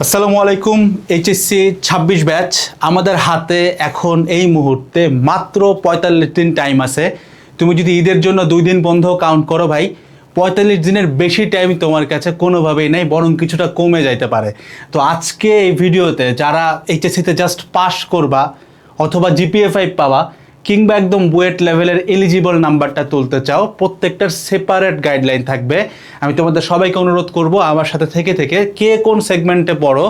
আসসালামু আলাইকুম। HSC 26 batch আমাদের হাতে এখন এই মুহূর্তে মাত্র 45 দিন টাইম আছে। তুমি যদি ঈদের জন্য 2 দিন বন্ধ কাউন্ট করো ভাই, 45 দিনের বেশি টাইম তোমার কাছে কোনোভাবেই নেই, বরং কিছুটা কমে যাইতে পারে। তো আজকে এই ভিডিওতে যারা এইচএসসিতে জাস্ট পাস করবা অথবা জিপিএ 5 পাওয়া কিংবা একদম বুয়েট লেভেলের এলিজিবল নাম্বারটা তুলতে চাও, প্রত্যেকটার সেপারেট গাইডলাইন থাকবে। আমি তোমাদের সবাইকে অনুরোধ করব আমার সাথে থেকে থেকে কে কোন সেগমেন্টে পড়ো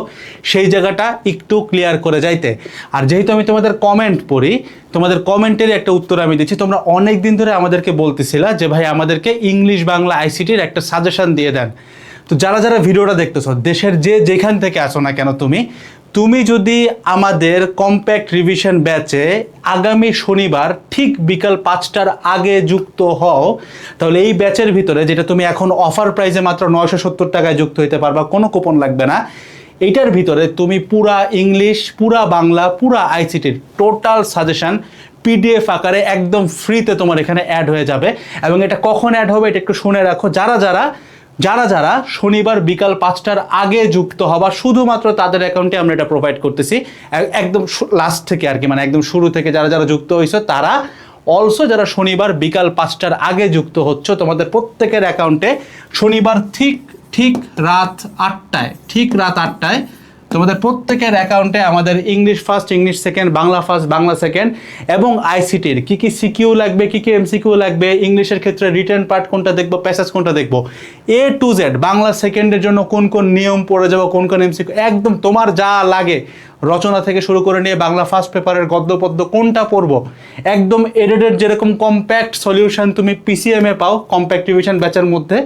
সেই জায়গাটা একটু ক্লিয়ার করে যাইতে। আর যেহেতু আমি তোমাদের কমেন্ট পড়ি, তোমাদের কমেন্টের একটা উত্তর আমি দিচ্ছি। তোমরা অনেক দিন ধরে আমাদেরকে বলতেছিলা যে ভাই আমাদেরকে ইংলিশ বাংলা আইসিটির একটা সাজেশন দিয়ে দেন। তো যারা যারা ভিডিওটা দেখতেছো, দেশের যেখান থেকে আসো না কেন, তুমি যদি আমাদের কম্প্যাক্ট রিভিশন ব্যাচে আগামী শনিবার ঠিক বিকাল 5টার আগে যুক্ত হও, তাহলে এই ব্যাচের ভিতরে যেটা তুমি এখন অফার প্রাইসে মাত্র 970 টাকায় যুক্ত হইতে পারবা, কোনো কুপন লাগবে না। এইটার ভিতরে তুমি পুরা ইংলিশ, পুরা বাংলা, পুরা আইসিটির টোটাল সাজেশন পিডিএফ আকারে একদম ফ্রিতে তোমার এখানে অ্যাড হয়ে যাবে। এবং এটা কখন অ্যাড হবে এটা একটু শুনে রাখো। যারা যারা শনিবার বিকাল 5টার আগে যুক্ত হবা, শুধুমাত্র তাদের অ্যাকাউন্টে আমরা এটা প্রোভাইড করতেছি একদম লাস্ট থেকে আর কি, মানে একদম শুরু থেকে যারা যারা যুক্ত হয়েছে তারা অলসো, যারা শনিবার বিকাল 5টার আগে যুক্ত হচ্ছ, তোমাদের প্রত্যেকের অ্যাকাউন্টে শনিবার ঠিক রাত 8টায় তোমাদের প্রত্যেকের অ্যাকাউন্টে আমাদের English first, English second, Bangla first, Bangla second এবং আইসিটির কী কী সিকিউ লাগবে, কী কী এমসিকিউ লাগবে, ইংলিশের ক্ষেত্রে রিটেন পার্ট কোনটা দেখবো, প্যাসেজ কোনটা দেখবো, এ টু জেড, বাংলা সেকেন্ডের জন্য কোন কোন নিয়ম পড়ে যাবো, কোন কোন এমসিকিউ, একদম তোমার যা লাগে রচনা থেকে শুরু করে নিয়ে বাংলা ফার্স্ট পেপারের গদ্য পদ্য কোনটা পড়বো, একদম এডিটেড যেরকম কম্প্যাক্ট সলিউশন তুমি পিসিএমে পাও কম্প্যাক্ট রিভিশন ব্যাচের মধ্যে,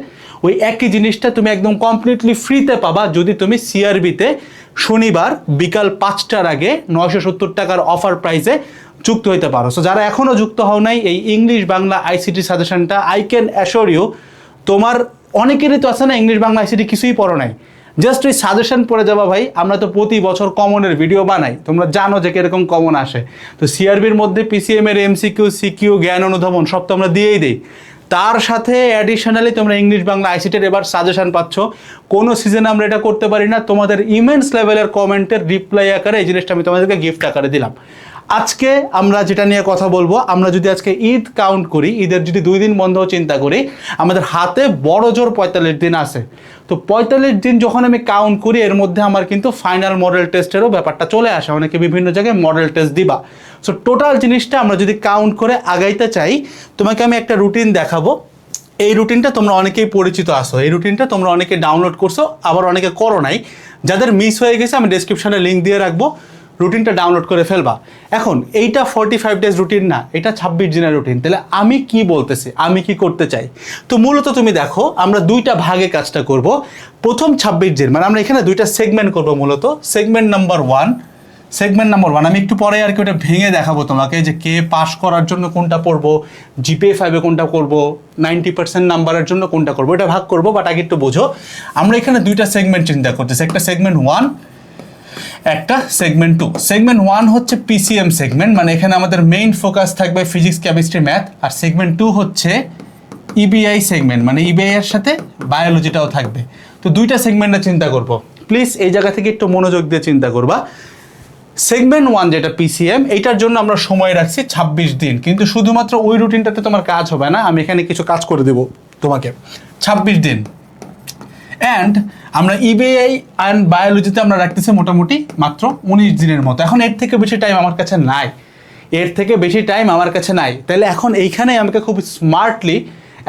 ওই একই জিনিসটা তুমি একদম কমপ্লিটলি ফ্রিতে পাবা যদি তুমি সিআরবিতে শনিবার বিকাল 5টার আগে 970 টাকার অফার প্রাইসে যুক্ত হইতে পারো। সো যারা এখনও যুক্ত হও নাই, এই ইংলিশ বাংলা আইসিটি সাজেশনটা আই ক্যান অ্যাশোর ইউ, তোমার অনেকেরই তো আছে না ইংলিশ বাংলা আইসিটি কিছুই পড়ো নাই, জাস্ট ওই সাজেশন পড়ে যাবা ভাই। আমরা তো প্রতি বছর কমনের ভিডিও বানাই, তোমরা জানো যে কিরকম কমন আসে। তো সিআরবির মধ্যে পিসিএম এর এমসিকিউ, সিকিউ, জ্ঞান অনুধাবন সব তো আমরা দিয়েই দিই। তার সাথে অ্যাডিশনালি তোমরা ইংলিশ বাংলা আইসিটির এবার সাজেশন পাচ্ছ। কোনো সিজনে আমরা এটা করতে পারি না, তোমাদের ইমেন্স লেভেলের কমেন্টের রিপ্লাই আকারে এই জিনিসটা আমি তোমাদেরকে গিফট আকারে দিলাম। আজকে আমরা যেটা নিয়ে কথা বলবো, আমরা যদি আজকে ঈদ কাউন্ট করি, ঈদের যদি 2 দিন বন্ধ চিন্তা করি, আমাদের হাতে বড় জোর 45 দিন আছে। তো 45 দিন যখন আমি কাউন্ট করি, এর মধ্যে আমার কিন্তু ফাইনাল মডেল টেস্টেরও ব্যাপারটা চলে আসে, অনেকে বিভিন্ন জায়গায় মডেল টেস্ট দিবা। সো টোটাল জিনিসটা আমরা যদি কাউন্ট করে আগাইতে চাই, তোমাকে আমি একটা রুটিন দেখাবো। এই রুটিনটা তোমরা অনেকেই পরিচিত আসো, এই রুটিনটা তোমরা অনেকে ডাউনলোড করছো, আবার অনেকে করো নাই। যাদের মিস হয়ে গেছে আমি ডেসক্রিপশনে লিঙ্ক দিয়ে রাখবো, রুটিনটা ডাউনলোড করে ফেলবা। এখন এইটা 45 ডেজ রুটিন না, এটা 26 দিনের রুটিন। তাহলে আমি কি বলতেছি, আমি কি করতে চাই? তো মূলত তুমি দেখো, আমরা 2টা ভাগে কাজটা করব। প্রথম 26 দিন মানে আমরা এখানে 2টা সেগমেন্ট করব। মূলত সেগমেন্ট নাম্বার 1, আমি একটু পরে আর কি ওটা ভেঙে দেখাবো তোমাকে, যে কে পাস করার জন্য কোনটা পড়বো, জিপিএ 5-এ কোনটা করবো, 90% নাম্বারের জন্য কোনটা করবো, এটা ভাগ করবো। বাট আগে একটু বোঝো, আমরা এখানে 2টা সেগমেন্ট চিন্তা করতেছি, একটা সেগমেন্ট 1, একটা সেগমেন্ট 2। সেগমেন্ট 1 হচ্ছে পিসিএম সেগমেন্ট, মানে এখানে আমাদের মেইন ফোকাস থাকবে ফিজিক্স, কেমিস্ট্রি, ম্যাথ। আর সেগমেন্ট 2 হচ্ছে ইবিআই সেগমেন্ট, মানে ইবিআই এর সাথে বায়োলজিটাও থাকবে। তো 2টা সেগমেন্টে চিন্তা করব। প্লিজ এই জায়গা থেকে একটু মনোযোগ দিয়ে চিন্তা করবা। সেগমেন্ট 1 যেটা পিসিএম, এইটার জন্য আমরা সময় রাখছি 26 দিন। কিন্তু শুধুমাত্র ওই রুটিনটাতে তোমার কাজ হবে না, আমি এখানে কিছু কাজ করে দেবো তোমাকে। 26 দিন অ্যান্ড আমরা ইবিআই অ্যান্ড বায়োলজিতে আমরা রাখতেছি মোটামুটি মাত্র 19 দিনের মতো। এখন এর থেকে বেশি টাইম আমার কাছে নাই, তাহলে এখন এইখানে আমাকে খুব স্মার্টলি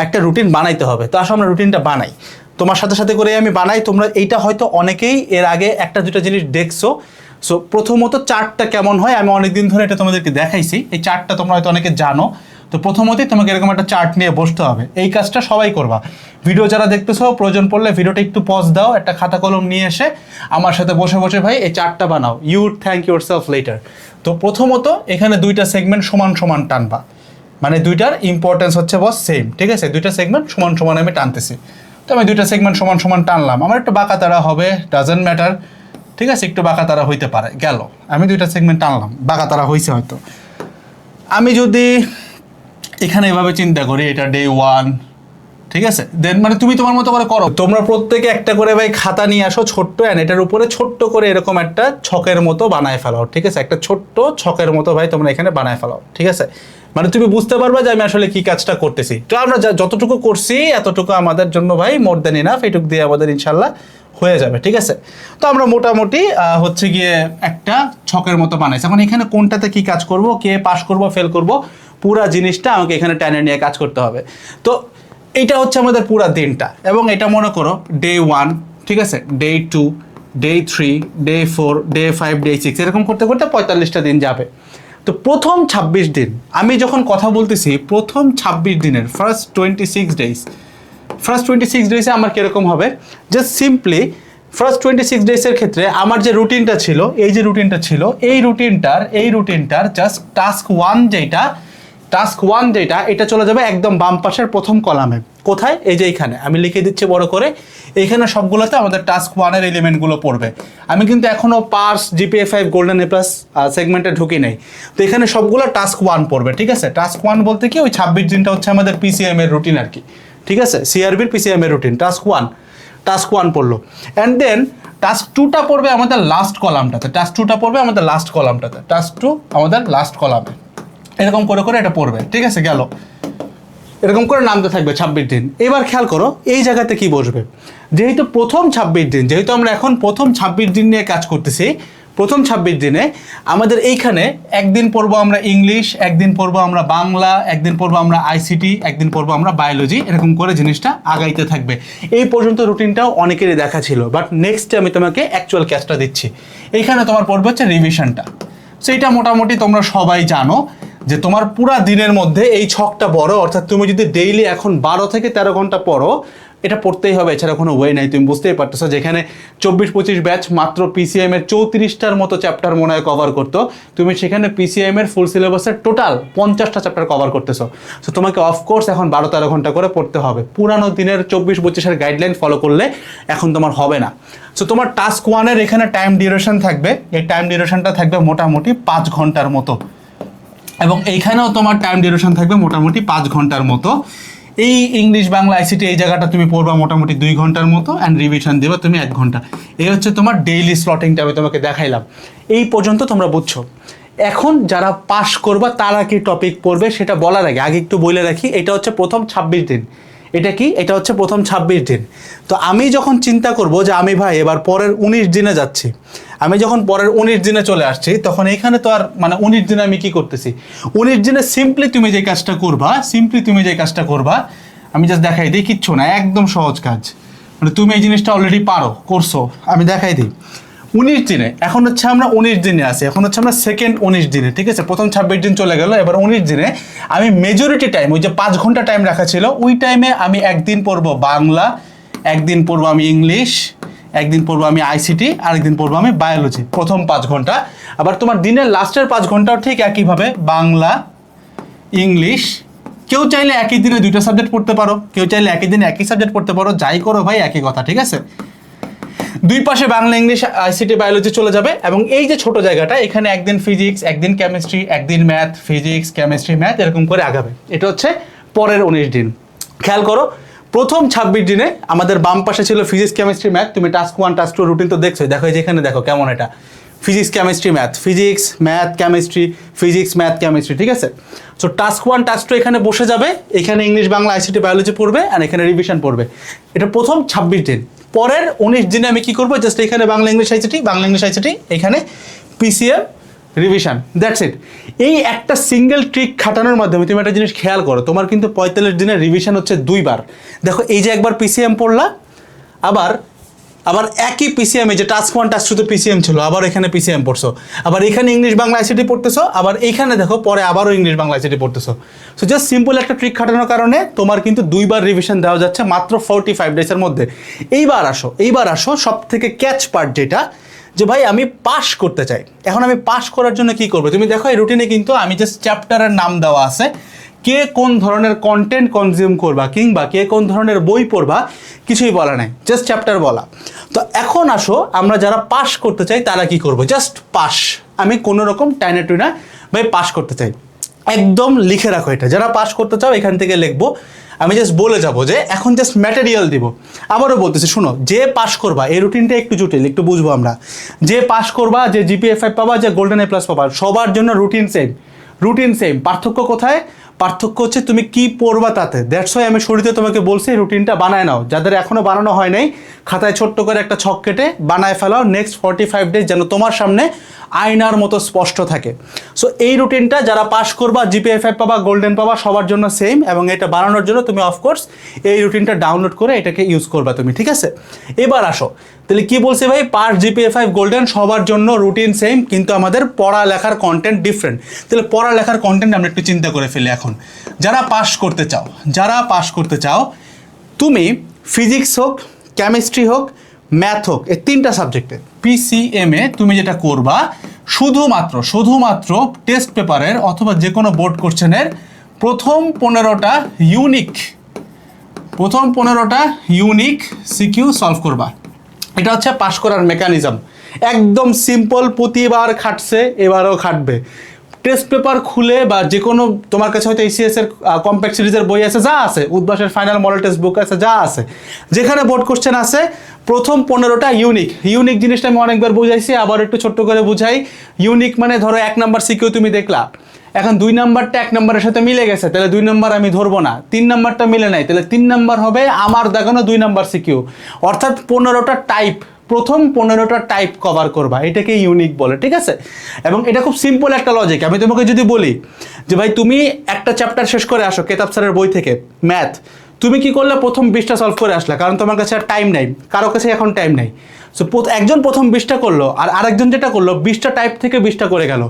একটা রুটিন বানাইতে হবে। তো আসো আমরা রুটিনটা বানাই, তোমার সাথে সাথে করে আমি বানাই। তোমরা এইটা হয়তো অনেকেই এর আগে একটা দুটা জিনিস দেখছো। সো প্রথমত চার্টটা কেমন হয়, আমি অনেকদিন ধরে এটা তোমাদেরকে দেখাইছি, এই চার্টটা তোমরা হয়তো অনেকে জানো। তো প্রথমতই তোমাকে এরকম একটা চার্ট নিয়ে বসতে হবে, এই কাজটা সবাই করবা। ভিডিও যারা দেখতেছো, প্রয়োজন পড়লে ভিডিওটা একটু পজ দাও, একটা খাতা কলম নিয়ে এসে আমার সাথে বসে বসে ভাই এই চার্টটা বানাও, you would thank yourself later. তো প্রথমত এখানে 2টা সেগমেন্ট সমান সমান টানবা, মানে 2টার ইম্পর্টেন্স হচ্ছে বস সেম, ঠিক আছে? 2টা সেগমেন্ট সমান সমান আমি টানতেছি। তো আমি 2টা সেগমেন্ট সমান সমান টানলাম, আমার একটু বাঁকা তারা হবে, ডাজন্ট ম্যাটার, ঠিক আছে? একটু বাঁকা তারা হইতে পারে, গেল। আমি 2টা সেগমেন্ট টানলাম, বাঁকা তারা হয়েছে হয়তো। আমি যদি এখানে এভাবে চিন্তা করি, এটা ডে 1, ঠিক আছে, দেন মানে তুমি তোমার মতো করে করো। তোমরা প্রত্যেকে একটা করে ভাই খাতা নিয়ে আসো ছোট্ট, অ্যান্ড এটার উপরে ছোট্ট করে এরকম একটা ছকের মতো বানায় ফেলাও, ঠিক আছে, একটা ছোট্ট ছকের মতো ভাই তোমরা এখানে বানায় ফেলাও, ঠিক আছে, মানে তুমি বুঝতে পারবা যে আমি আসলে কি কাজটা করতেছি। তো আমরা যতটুকু করছি এতটুকু আমাদের জন্য ভাই মোর দেন ইনাফ, এটুকু দিয়ে আমাদের ইনশাল্লাহ হয়ে যাবে, ঠিক আছে। তো আমরা মোটামুটি হচ্ছে গিয়ে একটা ছকের মতো বানাইছি। এখন এখানে কোনটাতে কি কাজ করব, কে পাস করব ফেল করব, পুরা জিনিসটা আমাকে এখানে টেনে নিয়ে কাজ করতে হবে। তো এইটা হচ্ছে আমাদের পুরা দিনটা, এবং এটা মনে করো ডে 1, ঠিক আছে, day 2, day 3, day 4, day 5, day 6, এরকম করতে করতে 45টা দিন যাবে। তো প্রথম 26 দিন আমি যখন কথা বলতেছি, প্রথম 26 দিনের ফার্স্ট 26 ডেজে আমার কীরকম হবে, জাস্ট সিম্পলি ফার্স্ট 26 ডেজের ক্ষেত্রে আমার যে রুটিনটা ছিল, এই যে রুটিনটা ছিল, এই রুটিনটার জাস্ট টাস্ক ওয়ান যেটা এটা চলে যাবে একদম বাম পাশের প্রথম কলামে। কোথায়? এই যে এইখানে আমি লিখে দিচ্ছি বড় করে, এইখানে সবগুলোতে আমাদের টাস্ক 1-এর এলিমেন্টগুলো পড়বে। আমি কিন্তু এখনও পার্স GPA 5 গোল্ডেন A+ সেগমেন্টে ঢুকি নেই, তো এখানে সবগুলো টাস্ক 1 পড়বে, ঠিক আছে। টাস্ক 1 বলতে কি, ওই 26 দিনটা হচ্ছে আমাদের PCM এর রুটিন আর কি, ঠিক আছে, CRBর PCM এর রুটিন। টাস্ক 1 পড়লো, অ্যান্ড দেন টাস্ক 2টা পড়বে আমাদের লাস্ট কলামটাতে, টাস্ক 2 আমাদের লাস্ট কলামে, এরকম করে করে এটা পড়বে, ঠিক আছে, গেল এরকম করে নামতে থাকবে 26 দিন। এবার খেয়াল করো এই জায়গাতে কি বসবে, যেহেতু প্রথম 26 দিন, যেহেতু আমরা এখন প্রথম 26 দিন নিয়ে কাজ করতেছি, প্রথম 26 দিনে আমাদের এইখানে একদিন পড়বো আমরা ইংলিশ, একদিন পড়বো আমরা বাংলা, একদিন পড়বো আমরা ICT, একদিন পড়বো আমরা বায়োলজি, এরকম করে জিনিসটা আগাইতে থাকবে। এই পর্যন্ত রুটিনটাও অনেকেরই দেখা ছিল, বাট নেক্সটে আমি তোমাকে অ্যাকচুয়াল ক্যাচটা দিচ্ছি। এইখানে তোমার পড়বে হচ্ছে রিভিশনটা। সেইটা মোটামুটি তোমরা সবাই জানো যে তোমার পুরা দিনের মধ্যে এই ছকটা বড়, অর্থাৎ তুমি যদি ডেইলি এখন 12 থেকে 13 ঘন্টা পড়ো, এটা পড়তেই হবে, এছাড়া কোনো ওয়ে নাই। তুমি বুঝতেই পারতেছো, যেখানে 24-25 ব্যাচ মাত্র PCM এর 34টার মতো চ্যাপ্টার মনে হয় কভার করতো, তুমি সেখানে PCM এর ফুল সিলেবাসের টোটাল 50টা চ্যাপ্টার কভার করতেছো। সো তোমাকে অফকোর্স এখন 12-13 ঘন্টা করে পড়তে হবে। পুরানো দিনের 24-25-এর গাইডলাইন ফলো করলে এখন তোমার হবে না। সো তোমার টাস্ক 1-এর এখানে টাইম ডিউরেশন থাকবে, এই টাইম ডিউরেশনটা থাকবে মোটামুটি 5 ঘন্টার মতো, এবং এইখানেও তোমার টাইম ডিউরেশন থাকবে মোটামুটি 5 ঘন্টার মতো। এই ইংলিশ বাংলা ICT এই জায়গাটা তুমি পড়বা মোটামুটি 2 ঘন্টার মতো, অ্যান্ড রিভিশন দেবা তুমি 1 ঘন্টা। এই হচ্ছে তোমার ডেইলি স্লটিংটা আমি তোমাকে দেখাইলাম। এই পর্যন্ত তোমরা বুঝছো। এখন যারা পাস করবা তারা কি টপিক পড়বে সেটা বলার আগে একটু বলে রাখি, এটা হচ্ছে প্রথম 26 দিন। এটা কি? এটা হচ্ছে প্রথম 26 দিন। তো আমি যখন চিন্তা করব যে আমি ভাই এবার পরের 19 দিনে যাচ্ছি, আমি যখন পরের 19 দিনে চলে আসছি, তখন এখানে তো আর মানে 19 দিনে আমি কি করতেছি, 19 দিনে সিম্পলি তুমি যে কাজটা করবা, আমি জাস্ট দেখাই দিই, কিচ্ছু না, একদম সহজ কাজ, মানে তুমি এই জিনিসটা অলরেডি করছো, আমি দেখাই দিই। 19 দিনে, এখন হচ্ছে আমরা 19 দিনে আছি, এখন হচ্ছে আমরা সেকেন্ড 19 দিনে, ঠিক আছে, প্রথম 26 দিন চলে গেল, এবার 19 দিনে আমি মেজরিটি টাইম, ওই যে 5 ঘন্টা টাইম রাখা ছিল, ওই টাইমে আমি একদিন পড়বো বাংলা, একদিন পড়বো আমি ইংলিশ, একদিন পড়বো আমি ICT, আরেকদিন পড়বো আমি বায়োলজি, প্রথম 5 ঘন্টা। আবার তোমার দিনের লাস্টের 5 ঘন্টাও ঠিক একইভাবে বাংলা, ইংলিশ। কেউ চাইলে একই দিনে 2টা সাবজেক্ট পড়তে পারো, কেউ চাইলে একই দিনে একই সাবজেক্ট পড়তে পারো, যাই করো ভাই একই কথা, ঠিক আছে। দুই পাশে বাংলা, ইংলিশ, ICT, বায়োলজি চলে যাবে, এবং এই যে ছোট জায়গাটা, এখানে একদিন ফিজিক্স, একদিন কেমিস্ট্রি, একদিন ম্যাথ, ফিজিক্স, কেমিস্ট্রি, ম্যাথ, এরকম করে আগাবে। এটা হচ্ছে পরের 19 দিন। খেয়াল করো, প্রথম 26 দিনে আমাদের বাম পাশে ছিল ফিজিক্স, কেমিস্ট্রি, ম্যাথ। তুমি টাস্ক 1, টাস্ক 2 রুটিন তো দেখছো, দেখো যেখানে দেখো কেমন এটা physics, chemistry, math, physics, math, chemistry, physics, math, chemistry, ঠিক আছে। সো টাস্ক 1, টাস্ক 2 এখানে বসে যাবে, এখানে ইংলিশ, বাংলা, ICT, বায়োলজি পড়বে, আর এখানে রিভিশন পড়বে। এটা প্রথম 26 দিন। পরের 19 দিনে আমি কি করবো, জাস্ট এখানে বাংলা, ইংলিশ, ICT, এখানে PCM, রিভিশন, দ্যাটস ইট। এই একটা সিঙ্গেল ট্রিক খাটানোর মাধ্যমে তুমি একটা জিনিস খেয়াল করো, তোমার কিন্তু 45 দিনের রিভিশন হচ্ছে 2 বার। দেখো এই যে একবার PCM পড়লা, আবার একই PCM, যে টাস্ক 1, টাস্ক 2 তে PCM ছিল, আবার এখানে PCM পড়ছো, আবার এখানে ইংলিশ, বাংলা, ICT পড়তেছো, আবার এইখানে দেখো পরে আবারও ইংলিশ, বাংলা, ICT পড়তেছো। সো জাস্ট সিম্পল একটা ট্রিক খাটানোর কারণে তোমার কিন্তু 2 বার রিভিশন দেওয়া যাচ্ছে মাত্র 45 ডেজের মধ্যে। এইবার আসো সব থেকে ক্যাচ পার্ট, যেটা যে ভাই আমি পাস করতে চাই। এখন আমি পাস করার জন্য কি করবো, তুমি দেখো এই রুটিনে কিন্তু আমি জাস্ট চ্যাপ্টারের নাম দেওয়া আছে, কে কোন ধরনের কন্টেন্ট কনজিউম করবা কিংবা কে কোন ধরনের বই পড়বা কিছুই বলা নাই, জাস্ট চ্যাপ্টার বলা। তো এখন আসো আমরা যারা পাস করতে চাই তারা কি করব, জাস্ট পাস। আমি কোনো রকম টাইনা টুইনা ভাই পাস করতে চাই, একদম লিখে রাখো এটা। যারা পাস করতে চাও এখান থেকে লিখবো, আমি জাস্ট বলে যাব যে এখন জাস্ট ম্যাটেরিয়াল দিব। আবারও বলতেছি, শুনো, যে পাস করবা, এই রুটিনটা একটু জটিল, একটু বুঝবো আমরা। যে পাস করবা, যে জিপিএ 5 পাবা, যে গোল্ডেন এ প্লাস পাবা, সবার জন্য রুটিন সেম, রুটিন সেম। পার্থক্য কোথায়? পার্থক্য হচ্ছে তুমি কি পড়বা তাতে। দ্যাটস ওয়াই আমি শুরুতে তোমাকে বলছি রুটিনটা বানায় নাও। যাদের এখনও বানানো হয় নাই, খাতায় ছোট্ট করে একটা ছক কেটে বানায় ফেলাও। নেক্সট 45 ডেজ যেন তোমার সামনে আয়নার মতো স্পষ্ট থাকে। সো এই রুটিনটা যারা পাস করবা, জিপিএ 5 পাবা, গোল্ডেন পাবা, সবার জন্য সেম। এবং এটা বানানোর জন্য তুমি অফকোর্স এই রুটিনটা ডাউনলোড করে এটাকে ইউজ করবা তুমি, ঠিক আছে? এবার আসো, তাহলে কি বলছে ভাই, পাস, জিপিএ 5, গোল্ডেন সবার জন্য রুটিন সেম, কিন্তু আমাদের পড়ালেখার কন্টেন্ট ডিফারেন্ট। তাহলে পড়ালেখার কন্টেন্ট আমরা একটু চিন্তা করে ফেলি। এখন যারা পাস করতে চাও, যারা পাস করতে চাও, তুমি ফিজিক্স হোক, কেমিস্ট্রি হোক, ম্যাথ হোক, এই 3টা সাবজেক্টে পিসিএমএ তুমি যেটা করবা, শুধুমাত্র টেস্ট পেপারের অথবা যে কোনো বোর্ড কোশ্চেনের প্রথম 15টা ইউনিক সিকিউ সলভ করবা। এটা হচ্ছে পাস করার মেকানিজম। একদম সিম্পল, প্রতিবার খাটছে, এবারও খাটবে। টেস্ট পেপার খুলে বা যে কোনো, তোমার কাছে হয়তো এসিএস এর কম্প্যাক্ট সিরিজের বই আছে, যা আছে, উদ্ভাসের ফাইনাল মডেল টেক্সট বুক আছে, যা আছে, যেখানে বোর্ড কোশ্চেন আছে, প্রথম 15টা ইউনিক জিনিসটা আমি অনেকবার বুঝাইছি, আবার একটু ছোট্ট করে বুঝাই। ইউনিক মানে ধরো 1 নাম্বার সিকিউ তুমি দেখলা, এখন 2 নাম্বারটা 1 নাম্বারের সাথে মিলে গেছে, তাহলে 2 নাম্বার আমি ধরবো না। 3 নাম্বারটা মিলে নাই, তাহলে 3 নাম্বার হবে আমার দেখানো 2 নাম্বার সিকিউ। অর্থাৎ 15টা টাইপ, প্রথম 15টা টাইপ কভার করবা, এটাকে ইউনিক বলে, ঠিক আছে? এবং এটা খুব সিম্পল একটা লজিক। আমি তোমাকে যদি বলি যে ভাই তুমি একটা চ্যাপ্টার শেষ করে আসো কেতাব স্যারের বই থেকে, ম্যাথ, তুমি কি করলে? প্রথম 20টা সলভ করে আসলা, কারণ তোমার কাছে আর টাইম নাই, কারো কাছে এখন টাইম নাই। সো একজন প্রথম 20টা করলো, আর আরেকজন যেটা করলো 20টা টাইপ থেকে 20টা করে গেল।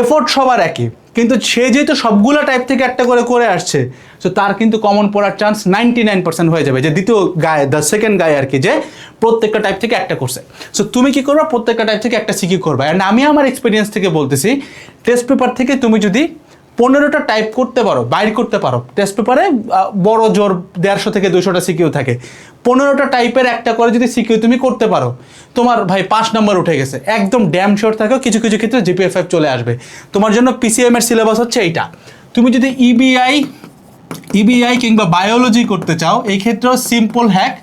এফোর্ট সবার একই, কিন্তু সে যেহেতু সবগুলো টাইপ থেকে একটা করে আসছে, সো তার কিন্তু কমন পড়ার চান্স 99% হয়ে যাবে, যে দ্বিতীয় গায়ে, দ্য সেকেন্ড গায়ে আর কি, যে প্রত্যেকটা টাইপ থেকে একটা করছে। সো তুমি কি করবা? প্রত্যেকটা টাইপ থেকে একটা সিকিউ করবা। অ্যান্ড আমি আমার এক্সপিরিয়েন্স থেকে বলতেছি, টেস্ট পেপার থেকে তুমি যদি 15টা টাইপ করতে পারো, বাইর করতে পারো, টেস্ট পেপারে বড় জোর 150 থেকে 200টা সিকিউ থাকে, 15টা টাইপের একটা করে যদি সিকিউ তুমি করতে পারো, তোমার ভাই 5 নাম্বার উঠে গেছে, একদম ড্যাম শিওর থাকো। কিছু ক্ষেত্রে জিপিএ 5 চলে আসবে। তোমার জন্য পিসিএম এর সিলেবাস হচ্ছে এইটা। তুমি যদি ইবিআই কিংবা বায়োলজি করতে চাও, এই ক্ষেত্রেও সিম্পল হ্যাক,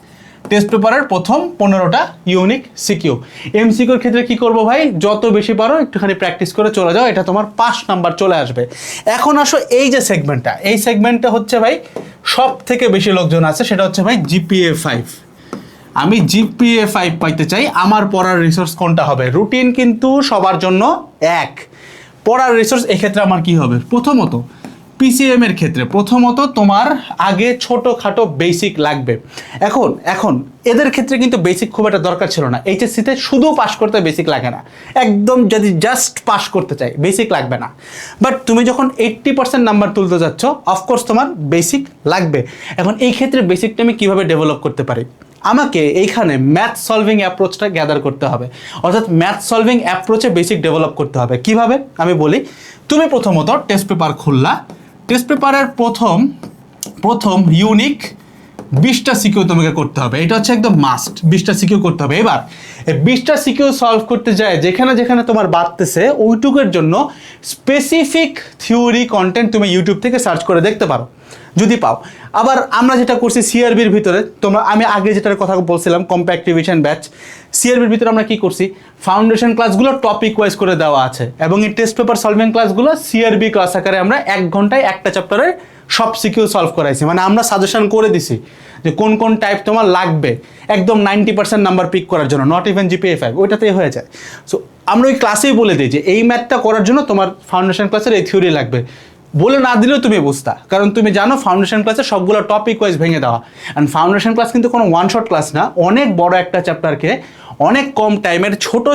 টেস্ট পেপারের প্রথম 15টা ইউনিক সিকিউ। এমসিকিউর ক্ষেত্রে কি করবো ভাই, যত বেশি পারো একটুখানি প্র্যাকটিস করে চলে যাও, এটা তোমার 5 নাম্বার চলে আসবে। এখন আসো এই যে সেগমেন্টটা, এই সেগমেন্টটা হচ্ছে ভাই সব থেকে বেশি লোকজন আছে, সেটা হচ্ছে ভাই জিপিএ 5। আমি জিপিএ 5 পাইতে চাই, আমার পড়ার রিসোর্স কোনটা হবে? রুটিন কিন্তু সবার জন্য এক। পড়ার রিসোর্স এক্ষেত্রে আমার কি হবে? প্রথমত পিসিএম এর ক্ষেত্রে প্রথমত তোমার আগে ছোটোখাটো বেসিক লাগবে। এখন এদের ক্ষেত্রে কিন্তু বেসিক খুব একটা দরকার ছিল না। এইচএসসিতে শুধু পাস করতে বেসিক লাগে না, একদম যদি জাস্ট পাস করতে চাই বেসিক লাগবে না। বাট তুমি যখন 80% নাম্বার তুলতে যাচ্ছ, অফকোর্স তোমার বেসিক লাগবে। এখন এই ক্ষেত্রে বেসিকটা আমি কীভাবে ডেভেলপ করতে পারি? আমাকে এইখানে ম্যাথ সলভিং অ্যাপ্রোচটা গ্যাদার করতে হবে, অর্থাৎ ম্যাথ সলভিং অ্যাপ্রোচে বেসিক ডেভেলপ করতে হবে। কিভাবে আমি বলি, তুমি প্রথমত টেস্ট পেপার খুললা, টেস্ট পেপারের প্রথম ইউনিক 20টা সিকিউ তোমাকে করতে হবে, এটা হচ্ছে একদম মাস্ট, 20টা সিকিউ করতে হবে। এবার এই 20টা সিকিউ সলভ করতে যায় যেখানে তোমার বাড়তেছে, ওইটুকুর জন্য স্পেসিফিক থিওরি কন্টেন্ট তুমি ইউটিউব থেকে সার্চ করে দেখতে পারো যদি পাও। আবার আমরা যেটা করছি সিআরবির ভিতরে, আমি আগে যেটার কথা বলছিলাম কম্প্যাক্ট রিভিশন ব্যাচ, সিআরবির ভিতরে আমরা কি করছি, ফাউন্ডেশন ক্লাসগুলো টপিক ওয়াইজ করে দেওয়া আছে, এবং এই টেস্ট পেপার সলভিং ক্লাসগুলো সিআরবি ক্লাস আকারে আমরা 1 ঘন্টায় একটা চ্যাপ্টারের সব সিকিউ সলভ করাইছি। মানে আমরা সাজেশন করে দিছি যে কোন টাইপ তোমার লাগবে, একদম 90% নাম্বার পিক করার জন্য, নট ইভেন জিপিএ 5, ওইটাতেই হয়ে যায়। সো আমরা ওই ক্লাসেই বলে দিই যে এই ম্যাথটা করার জন্য তোমার ফাউন্ডেশন ক্লাসের এই থিওরি লাগবে। বলে না দিলেও তুমি বুঝতা, কারণ তুমি জানো ফাউন্ডেশন ক্লাসে সবগুলো টপিক ওয়াইজ ভেঙে দেওয়া। অ্যান্ড ফাউন্ডেশন ক্লাস কিন্তু কোনো ওয়ান শট ক্লাস না, অনেক বড় একটা চ্যাপ্টারকে অনেক কম টাইমের ছোট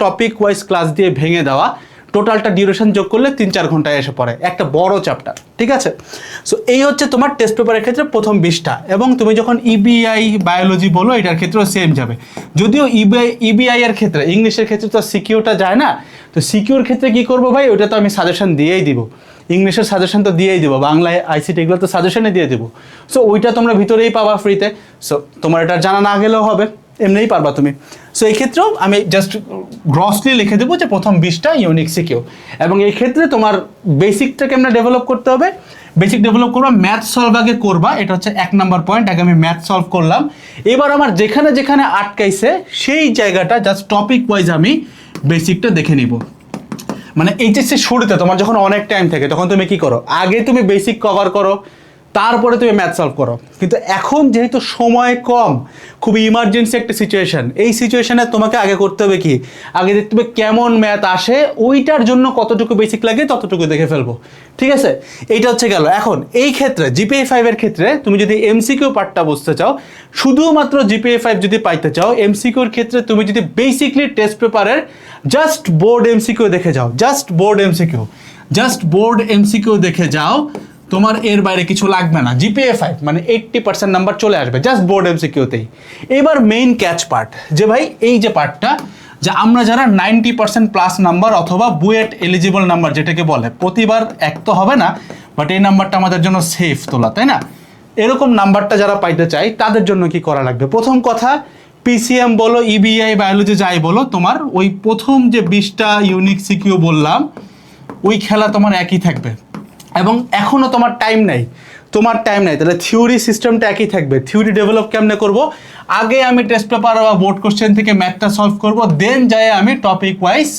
টপিক ওয়াইজ ক্লাস দিয়ে ভেঙে দেওয়া। টোটালটা ডিউরেশন যোগ করলে 3-4 ঘন্টায় এসে পড়ে একটা বড় চ্যাপ্টার, ঠিক আছে? সো এই হচ্ছে তোমার টেস্ট পেপারের ক্ষেত্রে প্রথম 20টা। এবং তুমি যখন ইবিআই বায়োলজি বলো, এটার ক্ষেত্রেও সেম যাবে। যদিও ইবিআই এর ক্ষেত্রে, ইংলিশের ক্ষেত্রে তো সিকিউটা যায় না, তো সিকিউর ক্ষেত্রে কি করবো ভাই, ওইটা তো আমি সাজেশন দিয়েই দিব, ইংলিশের সাজেশন তো দিয়েই দিব, বাংলায় আইসিটি এগুলো তো সাজেশনে দিয়ে দিব। সো ওইটা তোমরা ভিতরেই পাবা ফ্রিতে। সো তোমার এটা জানা না গেলেও হবে, এমনিই পারবা তুমি। সো এই ক্ষেত্রেও আমি জাস্ট গ্রসলি লিখে দেবো যে প্রথম 20টা ইউনিক সিকিউ। এবং এই ক্ষেত্রে তোমার বেসিকটা কেমন ডেভেলপ করতে হবে, বেসিক ডেভেলপ করবা, ম্যাথ সলভ আগে করবা, এটা হচ্ছে 1 নাম্বার পয়েন্ট। আগে আমি ম্যাথ সলভ করলাম, এবার আমার যেখানে যেখানে আটকাইছে সেই জায়গাটা জাস্ট টপিক ওয়াইজ আমি বেসিকটা দেখে নিব। মানে এইচএসসি শুরুতে তোমার যখন অনেক টাইম থাকে তখন তুমি কি করো, আগে তুমি বেসিক কভার করো, তারপরে তুমি ম্যাথ সলভ করো। কিন্তু এখন যেহেতু সময় কম, খুব ইমার্জেন্সি একটা সিচুয়েশন, এই সিচুয়েশনে তোমাকে আগে করতে হবে কি, আগে দেখতে হবে কেমন ম্যাথ আসে, ওইটার জন্য কতটুকু বেসিক লাগে ততটুকু দেখে ফেলবো। ঠিক আছে, এইটা হচ্ছে গেল। এখন এই ক্ষেত্রে জিপিএ 5 এর ক্ষেত্রে তুমি যদি এমসিকিউ পার্টটা বুঝতে চাও, শুধুমাত্র জিপিএ 5 যদি পাইতে চাও, এমসিকিউর ক্ষেত্রে তুমি যদি বেসিকলি টেস্ট পেপারের জাস্ট বোর্ড এমসিকিউ দেখে যাও, জাস্ট বোর্ড এমসিকিউ দেখে যাও, তোমার এর বাইরে কিছু লাগবে না। জিপিএ 5 মানে 80% নাম্বার চলে আসবে জাস্ট বোর্ড এমসিকিউতেই। এবার মেইন ক্যাচ পার্ট, যে ভাই এই যে পার্টটা, যে আমরা যারা 90% প্লাস নাম্বার অথবা বুয়েট এলিজিবল নাম্বার যেটাকে বলে, প্রতিবার এক তো হবে না, বাট এই নাম্বারটা আমাদের জন্য সেফ তোলা, তাই না? এরকম নাম্বারটা যারা পাইতে চাই তাদের জন্য কি করা লাগবে? প্রথম কথা, পিসিএম বলো, ইবিআই, বায়োলজি যাই বলো, তোমার ওই প্রথম যে 20টা ইউনিক সিকিউ বললাম, ওই খেলা তোমার একই থাকবে। এবং এখনও তোমার টাইম নাই, তাহলে থিওরি সিস্টেমটা একই থাকবে। থিওরি ডেভেলপ কেমনে করব, আগে আমি টেস্ট পেপার বা বোর্ড কোশ্চেন থেকে ম্যাথটা সলভ করব, দেন যাই আমি টপিক ওয়াইজ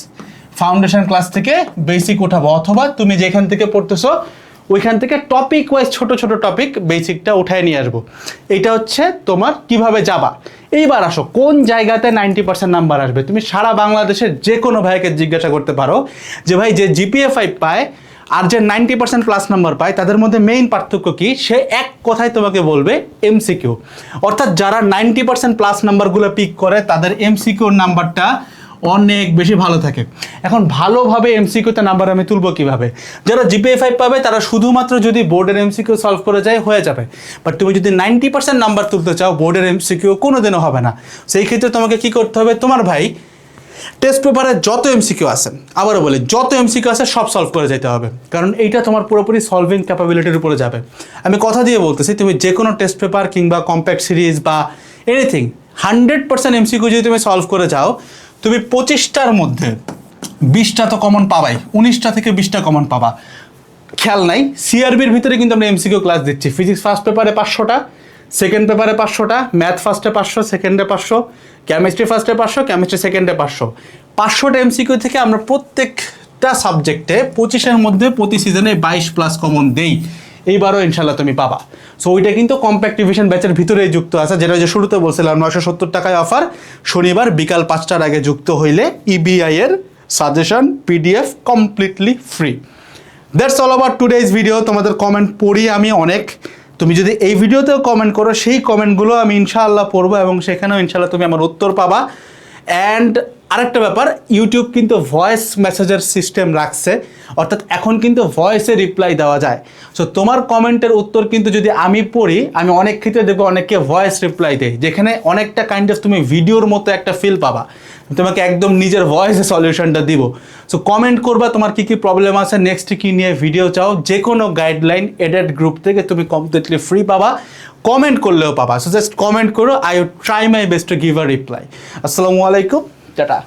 ফাউন্ডেশন ক্লাস থেকে বেসিক উঠাবো, অথবা তুমি যেখান থেকে পড়তেছো ওইখান থেকে টপিক ওয়াইজ ছোট ছোট টপিক বেসিকটা উঠায় নিয়ে আসবো। এইটা হচ্ছে তোমার কিভাবে যাবা। এইবার আসো, কোন জায়গাতে 90% নাম্বার আসবে? তুমি সারা বাংলাদেশের যে কোনো ভাইকে জিজ্ঞাসা করতে পারো যে ভাই, যে জিপিএ 5 পায় আর যে 90% প্লাস নাম্বার পায় তাদের মধ্যে মেইন পার্থক্য কি, সে এক কথায় তোমাকে বলবে এমসিকিউ। অর্থাৎ যারা 90% প্লাস নাম্বারগুলো পিক করে তাদের এমসিকিউর নাম্বারটা অনেক বেশি ভালো থাকে। এখন ভালোভাবে এমসিকিউতে নাম্বার আমি তুলবো কিভাবে? যারা জিপিএ 5 পাবে তারা শুধুমাত্র যদি বোর্ডের এমসিকিউ সলভ করে যায় হয়ে যাবে, বাট তুমি যদি 90% নাম্বার তুলতে চাও, বোর্ডের এমসিকিউ কোনোদিনও হবে না। সেই ক্ষেত্রে তোমাকে কি করতে হবে, তোমার ভাই টেস্ট পেপারে যত এমসিকিউ আছে, আবারও বলি যত এমসিকিউ আছে সব সলভ করে যেতে হবে, কারণ এইটা তোমার পুরোপুরি সলভিং ক্যাপাবিলিটির উপরে যাবে। আমি কথা দিয়ে বলতেছি, তুমি যে কোনো টেস্ট পেপার কিংবা কম্প্যাক্ট সিরিজ বা এনিথিং 100% এমসিকিউ যদি তুমি সলভ করে যাও, তুমি 25টার মধ্যে 20টা তো কমন পাবাই, 19টা থেকে 20টা কমন পাবা। খেয়াল নাই, সিআরবির ভিতরে কিন্তু আমরা এমসিকিউ ক্লাস দিচ্ছি। ফিজিক্স ফার্স্ট পেপারে 500টা, সেকেন্ড পেপারে 500টা, ম্যাথ ফার্স্টে 500, সেকেন্ডে 500, কেমিস্ট্রি ফার্স্টে 500, কেমিস্ট্রি সেকেন্ডে 500টা এমসিকিউ থেকে আমরা প্রত্যেকটা সাবজেক্টে 25-এর মধ্যে প্রতি সিজনে 22+ কমন দেই। এইবারও ইনশাল্লাহ তুমি পাবা। সো ওইটা কিন্তু কম্প্যাক্ট রিভিশন ব্যাচের ভিতরেই যুক্ত আছে, যেটা যে শুরুতে বলছিলাম 970 টাকায় অফার, শনিবার বিকাল 5টার আগে যুক্ত হইলে ইবিআই এর suggestion PDF completely free. That's all about today's video. তোমাদের কমেন্ট পড়ি আমি অনেক, তুমি যদি এই ভিডিওতেও কমেন্ট করো, সেই কমেন্টগুলো আমি ইনশাআল্লাহ পড়বো এবং সেখানেও ইনশাআল্লাহ তুমি আমার উত্তর পাবা। অ্যান্ড আরেকটা ব্যাপার, ইউটিউব কিন্তু ভয়েস মেসেজের সিস্টেম রাখছে, অর্থাৎ এখন কিন্তু ভয়েসে রিপ্লাই দেওয়া যায়। সো তোমার কমেন্টের উত্তর কিন্তু যদি আমি পড়ি, আমি অনেক ক্ষেত্রে দেখবো অনেককে ভয়েস রিপ্লাই দেয়, যেখানে অনেকটা কাইন্ড অফ তুমি ভিডিওর মতো একটা ফিল পাবা, তোমাকে একদম নিজের ভয়েসে সলিউশনটা দিব। সো কমেন্ট করবা তোমার কী কী প্রবলেম আছে, নেক্সট কী নিয়ে ভিডিও চাও, যে কোনো গাইডলাইন এডেড গ্রুপ থেকে তুমি কমপ্লিটলি ফ্রি পাবা, কমেন্ট করলেও পাবা। সো জাস্ট কমেন্ট করো, I will try my best to give a reply. আসসালামু আলাইকুম, টাটা।